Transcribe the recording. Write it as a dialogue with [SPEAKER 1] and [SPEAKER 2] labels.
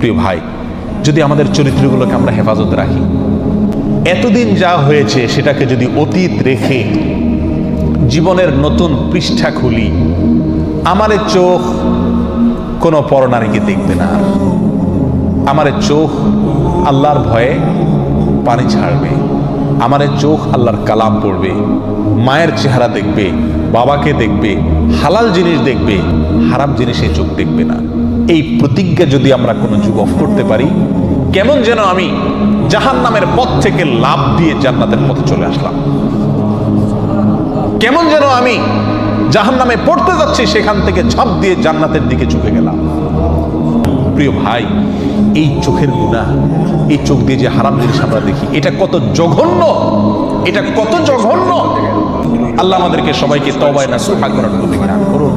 [SPEAKER 1] প্রিয় ভাই, যদি আমাদের চরিত্রগুলোকে আমরা হেফাজত রাখি, এতদিন যা হয়েছে সেটাকে যদি অতীত রেখে জীবনের নতুন পৃষ্ঠা খুলি, আমারে চোখ কোনো পরনারীকে দেখবে না, আমারে চোখ আল্লাহর ভয়ে পানি ছাড়বে, আমারে চোখ আল্লাহর কালাম পড়বে, মায়ের চেহারা দেখবে, বাবাকে দেখবে, হালাল জিনিস দেখবে, হারাম জিনিসে চোখ দেখবে না। এই প্রতিজ্ঞা যদি আমরা কোনো যুবক করতে পারি, কেমন যেন আমি জাহান্নামের পথ থেকে লাফ দিয়ে জান্নাতের পথে চলে আসলাম, কেমন যেন আমি জাহান্নামে পড়তে যাচ্ছি, সেখান থেকে ঝাঁপ দিয়ে জান্নাতের দিকে ঝুঁকে গেলাম। প্রিয় ভাই, এই চোখের গুনাহ, এই চোখ দিয়ে যে হারাম জিনিস আমরা দেখি, এটা কত জঘন্য, এটা কত জঘন্য। আল্লাহ আমাদেরকে সবাইকে তওবায়ে নাসুহা করার তৌফিক দান করুন।